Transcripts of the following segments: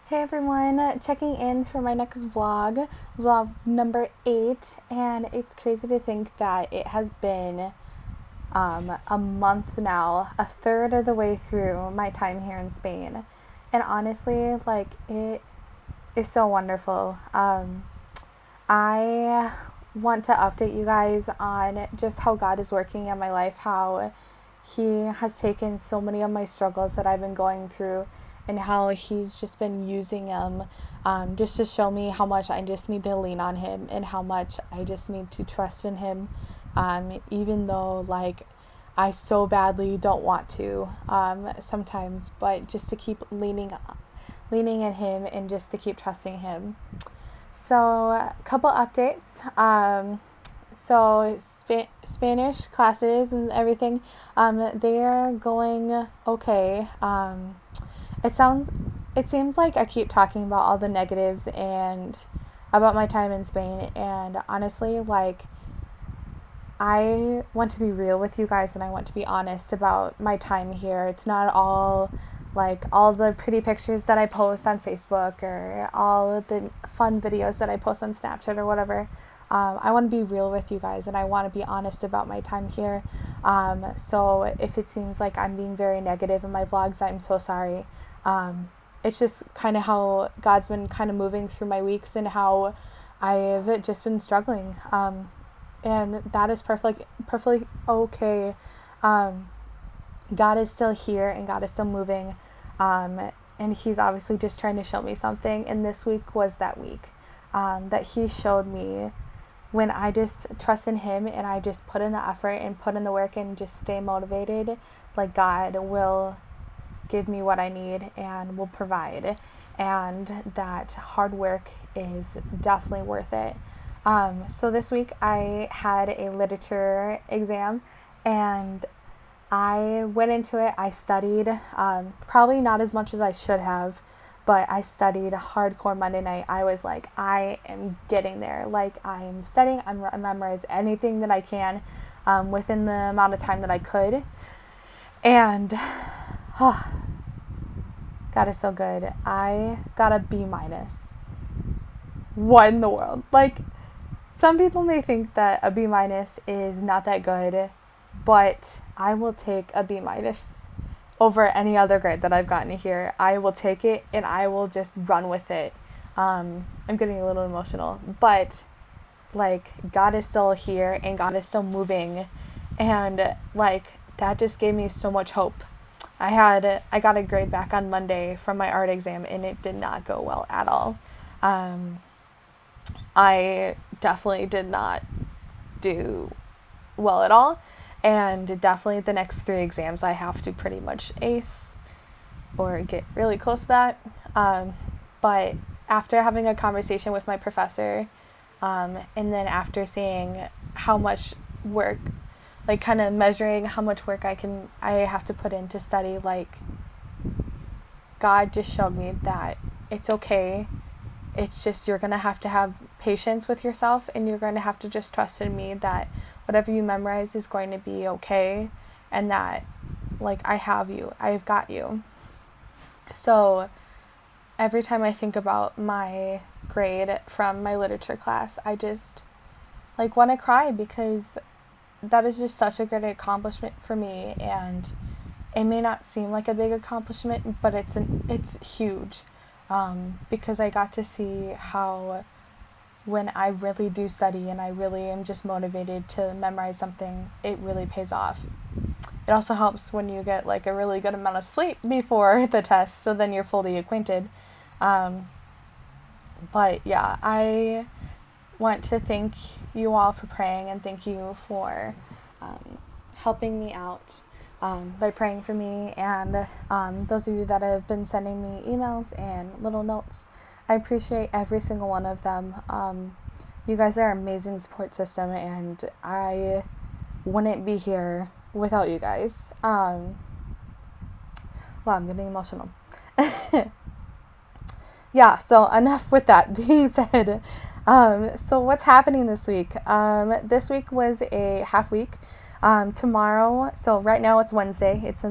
Hey everyone, checking in for my next vlog number 8, and it's crazy to think that it has been a month now, a third of the way through my time here in Spain, and honestly, like, it is so wonderful. I want to update you guys on just how God is working in my life, how He has taken so many of my struggles that I've been going through, and how He's just been using them just to show me how much I just need to lean on Him and how much I just need to trust in Him, even though, like, I so badly don't want to sometimes, but just to keep leaning in Him and just to keep trusting Him. So, a couple updates. Spanish classes and everything, they are going okay. It seems like I keep talking about all the negatives and about my time in Spain, and honestly, like, I want to be real with you guys and I want to be honest about my time here. It's not all like all the pretty pictures that I post on Facebook or all of the fun videos that I post on Snapchat or whatever. I want to be real with you guys and I want to be honest about my time here. So if it seems like I'm being very negative in my vlogs, I'm so sorry. It's just kind of how God's been kind of moving through my weeks and how I've just been struggling. And that is perfectly okay. God is still here and God is still moving. And He's obviously just trying to show me something. And this week was that week that He showed me when I just trust in Him and I just put in the effort and put in the work and just stay motivated, like, God will give me what I need and will provide. And that hard work is definitely worth it. So this week I had a literature exam and I went into it. I studied, probably not as much as I should have, but I studied hardcore Monday night. I was like, I am getting there. Like, I'm studying, I'm memorize anything that I can within the amount of time that I could. And God is so good. I got a B minus. What in the world? Like, some people may think that a B minus is not that good, but I will take a B minus over any other grade that I've gotten here. I will take it and I will just run with it. I'm getting a little emotional, but, like, God is still here and God is still moving, and, like, that just gave me so much hope. I got a grade back on Monday from my art exam and it did not go well at all. I definitely did not do well at all, and definitely the next 3 exams I have to pretty much ace or get really close to that. But after having a conversation with my professor, and then after seeing how much work, like, kind of measuring how much work I have to put in to study, like, God just showed me that it's okay. It's just you're going to have patience with yourself and you're going to have to just trust in me that whatever you memorize is going to be okay, and that, like, I have you. I've got you. So every time I think about my grade from my literature class, I just, like, want to cry because that is just such a great accomplishment for me, and it may not seem like a big accomplishment, but it's huge. Because I got to see how when I really do study and I really am just motivated to memorize something, it really pays off. It also helps when you get, like, a really good amount of sleep before the test, so then you're fully acquainted. But yeah, I want to thank you all for praying and thank you for helping me out by praying for me, and those of you that have been sending me emails and little notes. I appreciate every single one of them. You guys are an amazing support system, and I wouldn't be here without you guys. Wow, I'm getting emotional. Yeah, so enough with that being said. So what's happening this week? This week was a half week. Tomorrow, so right now it's Wednesday. It's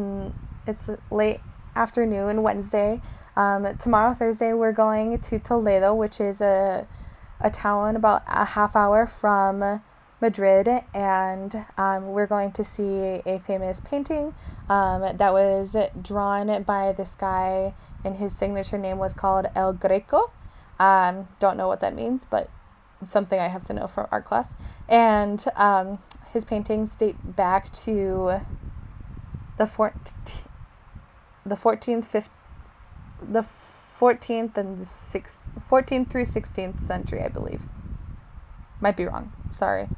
late afternoon Wednesday. Tomorrow, Thursday, we're going to Toledo, which is a town about a half hour from Madrid, and we're going to see a famous painting that was drawn by this guy, and his signature name was called El Greco. Don't know what that means, but something I have to know from art class. And his paintings date back to the 14th and 14th through 16th century, I believe. Might be wrong. Sorry.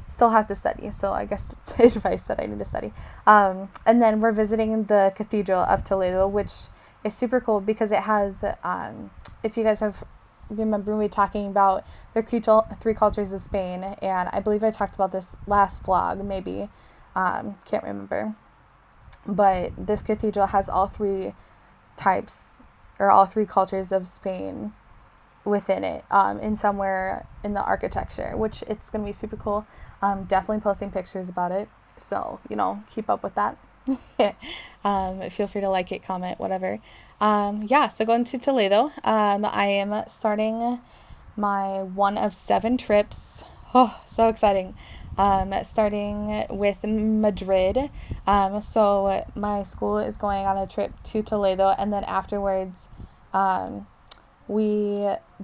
Still have to study, so I guess it's advice that I need to study. And then we're visiting the Cathedral of Toledo, which is super cool because it has, if you guys have remember me talking about the three cultures of Spain, and I believe I talked about this last vlog, maybe, can't remember. But this cathedral has all three types, or all three cultures of Spain within it, in somewhere in the architecture, which it's going to be super cool. Definitely posting pictures about it, so, keep up with that. Feel free to like it, comment, whatever. So going to Toledo, I am starting my one of 7 trips. Oh, so exciting. Starting with Madrid. So my school is going on a trip to Toledo, and then afterwards,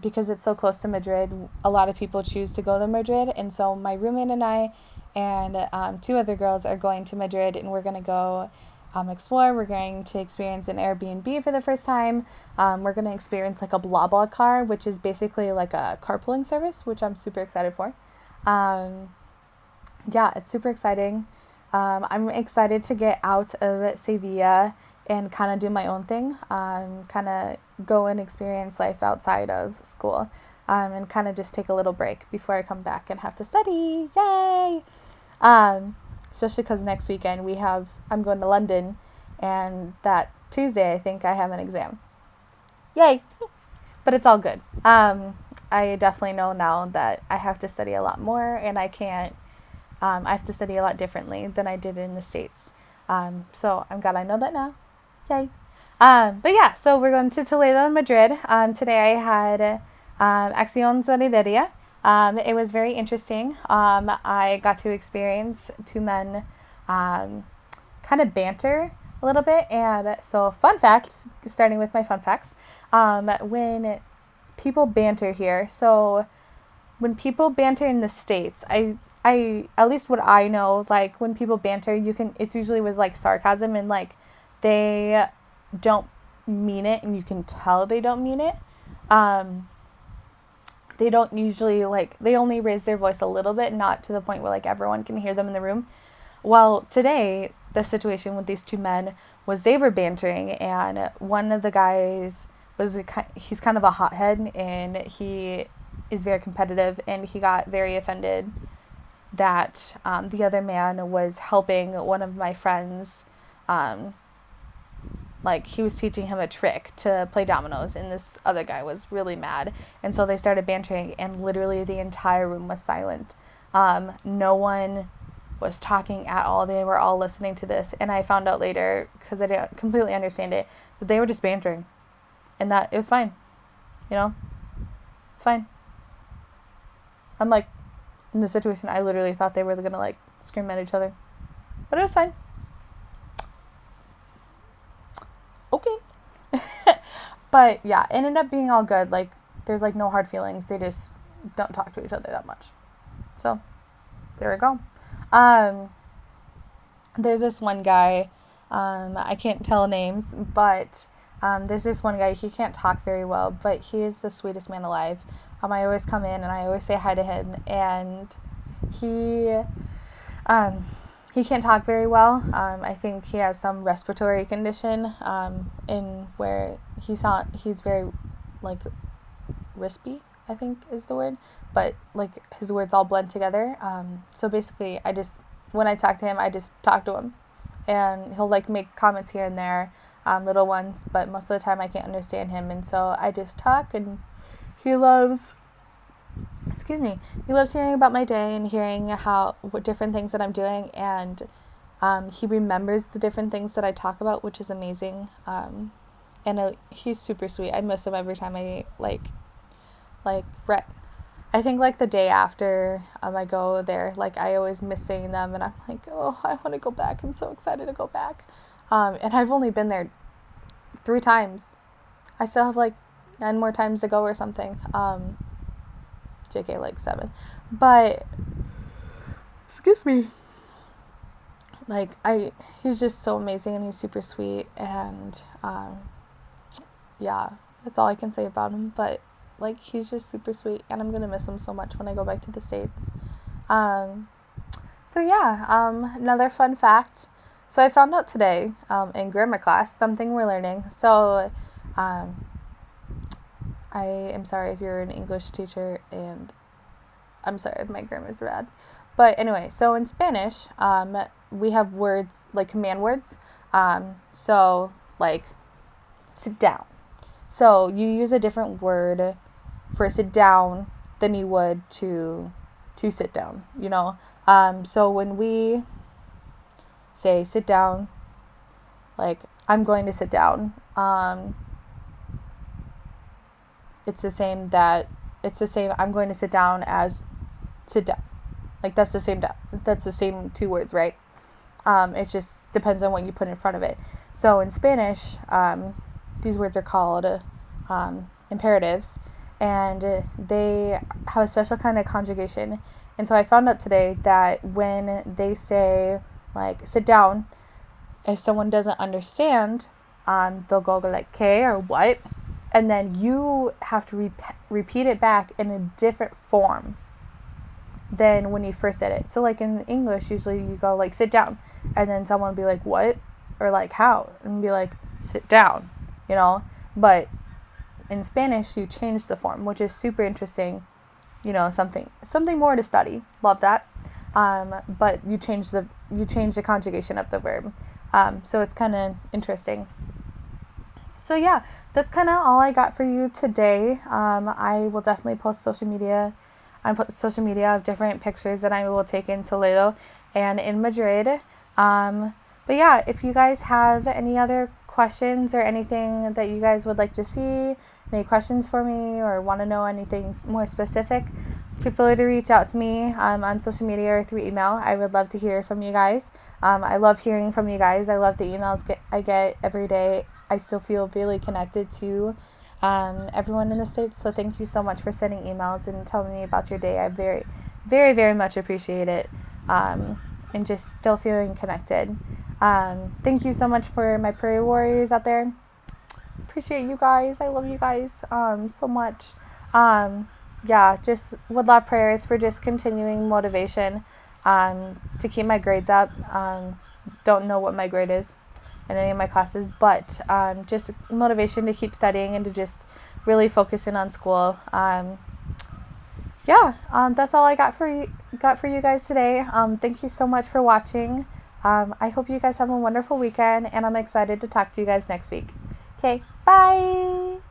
because it's so close to Madrid, a lot of people choose to go to Madrid, and so my roommate and I and 2 other girls are going to Madrid, and we're going to go explore. We're going to experience an Airbnb for the first time. We're going to experience like a blah car, which is basically like a carpooling service, which I'm super excited for. It's super exciting. I'm excited to get out of Sevilla and kind of do my own thing, kind of go and experience life outside of school, and kind of just take a little break before I come back and have to study. Yay! Especially because next weekend I'm going to London, and that Tuesday I think I have an exam. Yay! But it's all good. I definitely know now that I have to study a lot more, and I have to study a lot differently than I did in the States. So I'm glad I know that now. Yay! So we're going to Toledo and Madrid. Today I had Acción Solidaria. It was very interesting. I got to experience 2 men kind of banter a little bit. And so fun fact, starting with my fun facts, when people banter here, so when people banter in the States, I at least what I know, like when people banter, it's usually with like sarcasm, and like they don't mean it, and you can tell they don't mean it. They don't usually they only raise their voice a little bit, not to the point where like everyone can hear them in the room. Well, today the situation with these 2 men was they were bantering, and one of the guys he's kind of a hothead, and he is very competitive, and he got very offended that the other man was helping one of my friends. He was teaching him a trick to play dominoes, and this other guy was really mad. And so they started bantering, and literally the entire room was silent. No one was talking at all. They were all listening to this. And I found out later, because I didn't completely understand it, that they were just bantering. And that it was fine. It's fine. I'm like, in the situation, I literally thought they were going to scream at each other. But it was fine. Okay. But yeah, it ended up being all good. There's no hard feelings. They just don't talk to each other that much. So there we go. There's this one guy, I can't tell names, but there's this one guy, he can't talk very well, but he is the sweetest man alive. I always come in and I always say hi to him, and he can't talk very well. I think he has some respiratory condition, in where he's very, rispy, I think is the word, but his words all blend together. So basically when I talk to him, I just talk to him, and he'll make comments here and there, little ones, but most of the time I can't understand him, and so I just talk, and he loves hearing about my day and hearing what different things that I'm doing, and he remembers the different things that I talk about, which is amazing. and he's super sweet. I miss him every time I I think like the day after I go there, like I always miss seeing them, and I'm like, oh, I want to go back. I'm so excited to go back. And I've only been there 3 times. I still have like 9 more times to go or something. JK, like 7. But excuse me. Like he's just so amazing, and he's super sweet, and yeah, that's all I can say about him. But like, he's just super sweet, and I'm gonna miss him so much when I go back to the States. So yeah, another fun fact. So I found out today in grammar class something we're learning. So I am sorry if you're an English teacher, and I'm sorry if my grammar's bad. But anyway, so in Spanish, we have words, like command words. So like sit down. So you use a different word for sit down than you would to sit down, you know. So when we say sit down, like I'm going to sit down, it's the same I'm going to sit down as sit down. Like that's the same 2 words, right? It just depends on what you put in front of it. So in Spanish, these words are called imperatives, and they have a special kind of conjugation. And so I found out today that when they say like sit down, if someone doesn't understand, they'll go like "K" or "what," and then you have to repeat it back in a different form than when you first said it. So like in English, usually you go like sit down, and then someone will be like what, or like how, and be like sit down, you know. But in Spanish, you change the form, which is super interesting, you know, something more to study. Love that. But you change the conjugation of the verb, so it's kind of interesting. So yeah, that's kind of all I got for you today. I will definitely post social media of different pictures that I will take in Toledo and in Madrid. But yeah, if you guys have any other questions or anything that you guys would like to see, any questions for me, or want to know anything more specific, feel free to reach out to me on social media or through email. I would love to hear from you guys. I love hearing from you guys. I love the emails I get every day. I still feel really connected to everyone in the States. So thank you so much for sending emails and telling me about your day. I very, very, very much appreciate it, and just still feeling connected. Thank you so much for my prairie warriors out there. Appreciate you guys. I love you guys so much. Yeah, just would love prayers for just continuing motivation to keep my grades up. Don't know what my grade is in any of my classes, but just motivation to keep studying and to just really focus in on school. That's all I got for you guys today. Thank you so much for watching. I hope you guys have a wonderful weekend, and I'm excited to talk to you guys next week. Okay, bye!